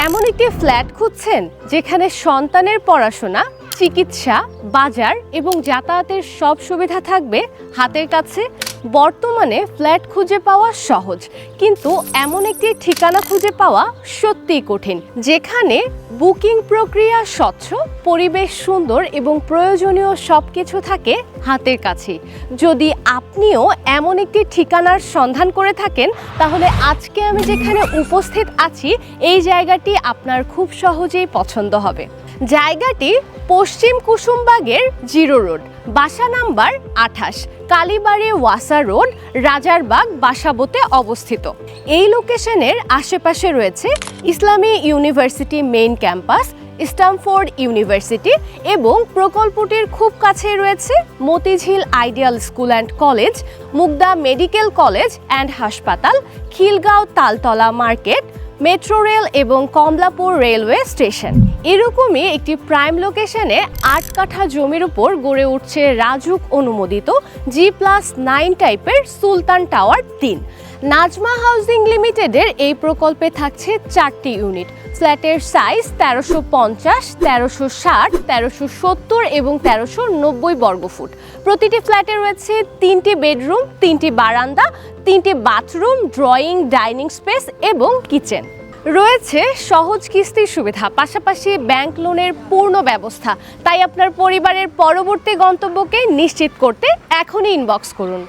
এমন একটি ফ্ল্যাট খুঁজছেন যেখানে সন্তানের পড়াশোনা, চিকিৎসা, বাজার এবং যাতায়াতের সব সুবিধা থাকবে হাতের কাছে। বর্তমানে ফ্ল্যাট খুঁজে পাওয়া সহজ, কিন্তু এমন একটি ঠিকানা খুঁজে পাওয়া সত্যিই কঠিন, যেখানে বুকিং প্রক্রিয়া স্বচ্ছ, পরিবেশ সুন্দর এবং প্রয়োজনীয় সবকিছু থাকে হাতের কাছে। যদি আপনিও এমন একটি ঠিকানার সন্ধান করে থাকেন, তাহলে আজকে আমি যেখানে উপস্থিত আছি এই জায়গাটি আপনার খুব সহজেই পছন্দ হবে। জায়গাটি পশ্চিম কুসুমবাগের জিরো রোড, বাসা নাম্বার 28, কালীবাড়ি ওয়াসা রোড, রাজারবাগ, বাসাবোতে অবস্থিত। এই লোকেশনের আশেপাশে রয়েছে Islami university main campus, Stamford university এবং প্রকল্পটির খুব কাছে রয়েছে Motijheel ideal school and college, Mugda medical college and হাসপাতাল, Khilgaon Taltola market, metro rail এবং কমলাপুর রেলওয়ে স্টেশন। এরকমই একটি প্রাইম লোকেশনে 8 কাঠা জমির উপর গড়ে উঠছে রাজুক অনুমোদিত G+9 টাইপের সুলতান টাওয়ার 3। নাজমা হাউজিং লিমিটেডের এই প্রকল্পে থাকছে 4টি ইউনিট। ফ্ল্যাটের সাইজ 1350, 1360, 1370 এবং 1390 বর্গফুট। প্রতিটি ফ্ল্যাটে রয়েছে 3টি বেডরুম, 3টি বারান্দা, 3টি বাথরুম, ড্রয়িং, ডাইনিং স্পেস এবং কিচেন। রয়েছে সহজ কিস্তির সুবিধা, পাশাপাশি ব্যাংক লোনের পূর্ণ ব্যবস্থা। তাই আপনার পরিবারের পরবর্তী গন্তব্যকে নিশ্চিত করতে এখনই ইনবক্স করুন।